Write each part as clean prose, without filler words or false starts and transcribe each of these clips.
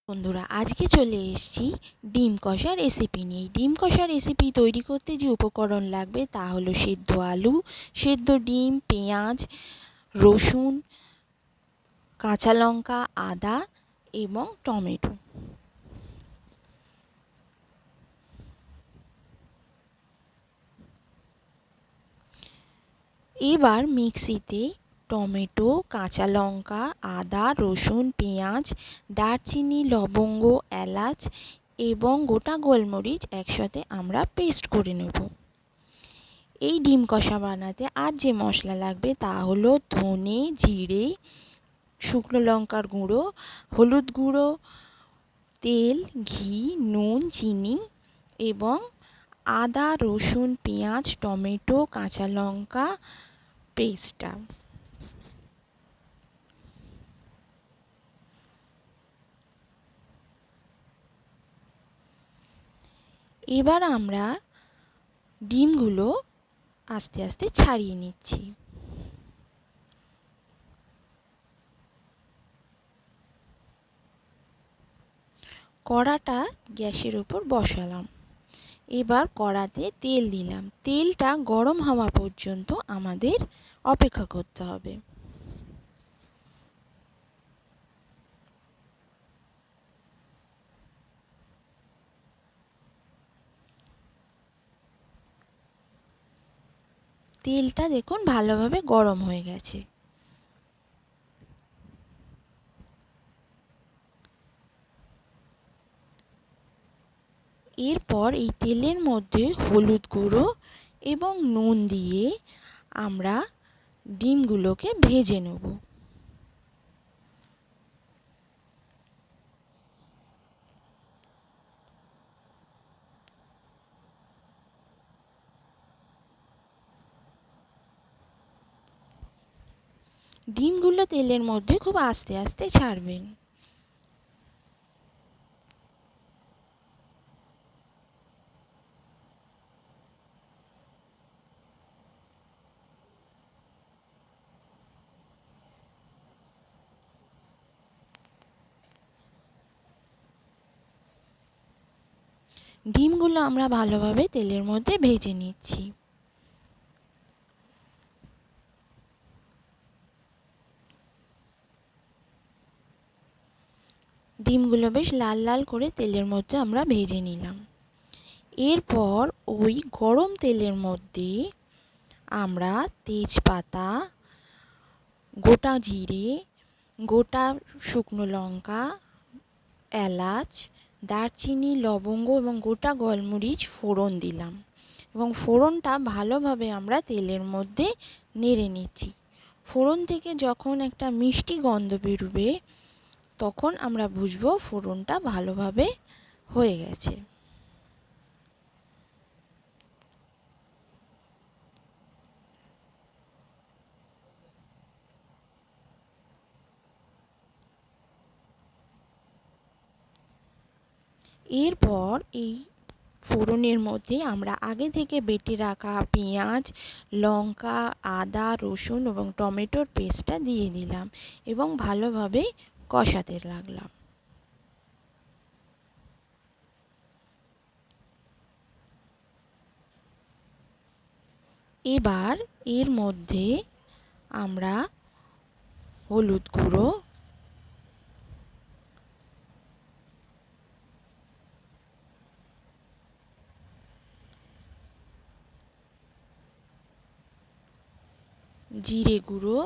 বন্ধুরা, আজকে চলে এসেছি ডিম কষা রেসিপি নিয়ে। ডিম কষা রেসিপি তৈরি করতে যে উপকরণ লাগবে তা হলো সেদ্ধ আলু, সেদ্ধ ডিম, পেঁয়াজ, রসুন, কাঁচা লঙ্কা, আদা এবং টমেটো। এবার মিক্সিতে টমেটো, কাঁচা লঙ্কা, আদা, রসুন, পেঁয়াজ, দারচিনি, লবঙ্গ, এলাচ এবং গোটা গোলমরিচ একসাথে আমরা পেস্ট করে নেব। এই ডিম কষা বানাতে আর যে মশলা লাগবে তা হলো ধনে, জিরে, শুকনো লঙ্কার গুঁড়ো, হলুদ গুঁড়ো, তেল, ঘি, নুন, চিনি এবং আদা, রসুন, পেঁয়াজ, টমেটো, কাঁচা লঙ্কা পেস্টটা। এবার আমরা ডিমগুলো আস্তে আস্তে ছাড়িয়ে নিচ্ছি। কড়াটা গ্যাসের উপর বসালাম। এবার কড়াতে তেল দিলাম। তেলটা গরম হওয়া পর্যন্ত আমাদের অপেক্ষা করতে হবে। তেলটা দেখুন ভালোভাবে গরম হয়ে গেছে। এরপর এই তেলের মধ্যে হলুদ গুঁড়ো এবং নুন দিয়ে আমরা ডিমগুলোকে ভেজে নেব। ডিমগুলো তেলের মধ্যে খুব আস্তে আস্তে ছাড়বেন। ডিমগুলো আমরা ভালোভাবে তেলের মধ্যে ভেজে নিচ্ছি। ডিমগুলো বেশ লাল লাল করে তেলের মধ্যে আমরা ভেজে নিলাম। এরপর ওই গরম তেলের মধ্যে আমরা তেজপাতা, গোটা জিরে, গোটা শুকনো লঙ্কা, এলাচ, দারচিনি, লবঙ্গ এবং গোটা গোলমরিচ ফোড়ন দিলাম এবং ফোড়নটা ভালোভাবে আমরা তেলের মধ্যে নেড়ে নিচ্ছি। ফোড়ন থেকে যখন একটা মিষ্টি গন্ধ বেরোবে তখন আমরা বুঝবো ফোড়নটা ভালোভাবে হয়ে গেছে। এরপর এই ফোড়নের মধ্যে আমরা আগে থেকে বেটে রাখা পেঁয়াজ, লঙ্কা, আদা, রসুন এবং টমেটোর পেস্টটা দিয়ে দিলাম এবং ভালোভাবে কষাতে লাগলাম। এবার এর মধ্যে আমরা হলুদ গুঁড়ো, জিরে গুঁড়ো,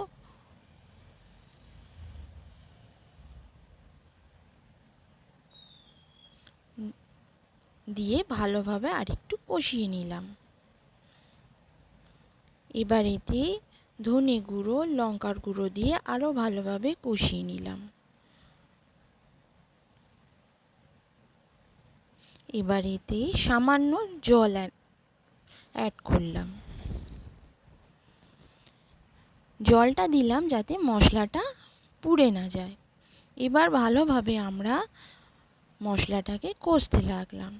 দিয়ে ভালোভাবে আরেকটু কষিয়ে নিলাম। এবার এতে ধনে গুঁড়ো, লঙ্কার গুঁড়ো দিয়ে আরও ভালোভাবে কষিয়ে নিলাম। এবার এতে সামান্য জল অ্যাড করলাম। জলটা দিলাম যাতে মশলাটা পুড়ে না যায়। এবার ভালোভাবে আমরা মশলাটাকে কষতে লাগলাম।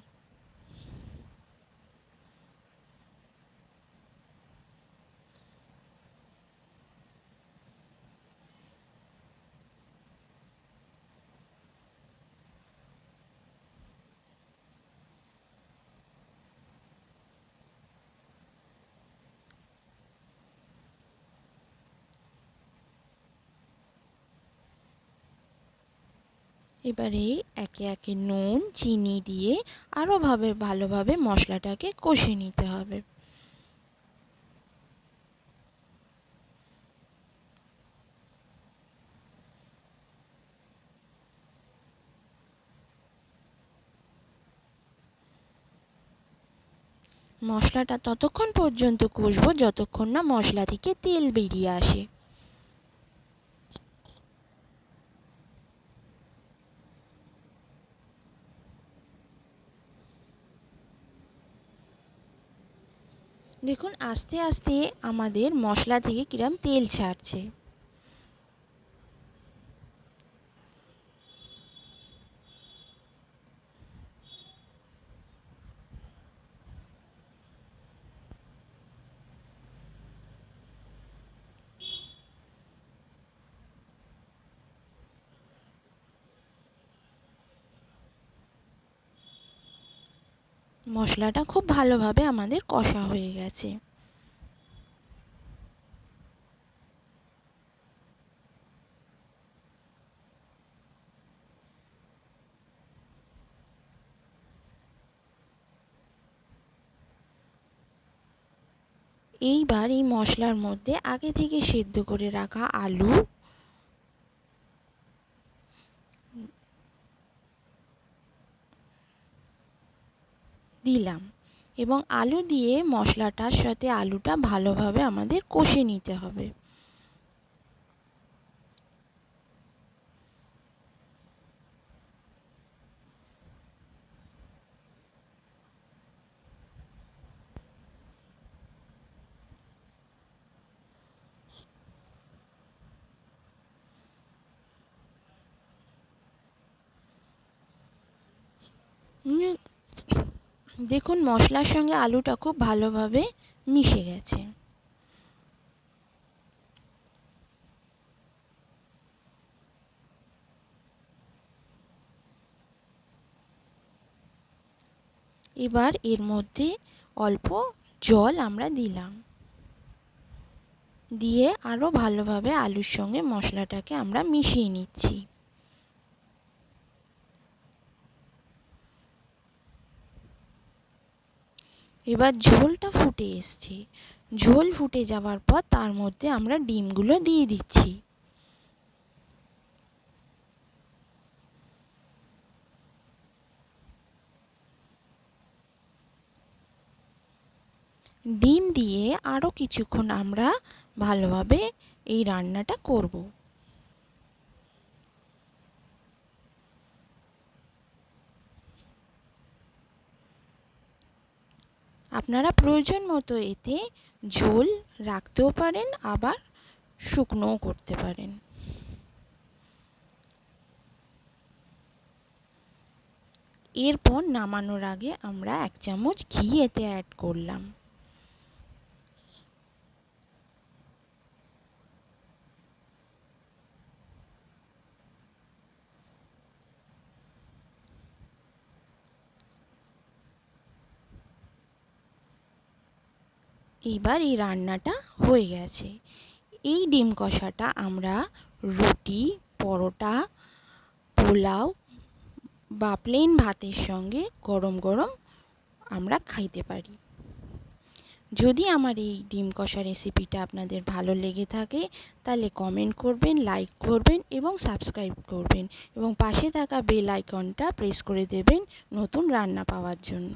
এবারে একে একে নুন চিনি দিয়ে আরও ভালোভাবে মশলাটাকে কষে নিতে হবে। মশলাটা ততক্ষণ পর্যন্ত কষবো যতক্ষণ না মশলা থেকে তেল বেরিয়ে আসে। দেখুন আস্তে আস্তে আমাদের মশলা থেকে কিরম তেল ছাড়ছে। মশলাটা খুব ভালোভাবে আমাদের কষা হয়ে গেছে। এইবার এই মশলার মধ্যে আগে থেকে সেদ্ধ করে রাখা আলু দিলাম এবং আলু দিয়ে মশলাটার সাথে আলুটা ভালোভাবে আমাদের কষে নিতে হবে। দেখুন মশলার সঙ্গে আলুটা খুব ভালোভাবে মিশে গেছে। এবার এর মধ্যে অল্প জল আমরা দিলাম, দিয়ে আরও ভালোভাবে আলুর সঙ্গে মশলাটাকে আমরা মিশিয়ে নিচ্ছি। এবার ঝোলটা ফুটে এসছে। ঝোল ফুটে যাওয়ার পর তার মধ্যে আমরা ডিমগুলো দিয়ে দিচ্ছি। ডিম দিয়ে আরও কিছুক্ষণ আমরা ভালোভাবে এই রান্নাটা করব। আপনারা প্রয়োজন মতো এতে ঝোল রাখতেও পারেন, আবার শুকনোও করতে পারেন। এরপর নামানোর আগে আমরা 1 চামচ ঘি এতে অ্যাড করলাম। এবার এই রান্নাটা হয়ে গেছে। এই ডিম কষাটা আমরা রুটি, পরোটা, পোলাও বা প্লেন ভাতের সঙ্গে গরম গরম আমরা খাইতে পারি। যদি আমার এই ডিম কষা রেসিপিটা আপনাদের ভালো লেগে থাকে তাহলে কমেন্ট করবেন, লাইক করবেন এবং সাবস্ক্রাইব করবেন এবং পাশে থাকা বেল আইকনটা প্রেস করে দেবেন নতুন রান্না পাওয়ার জন্য।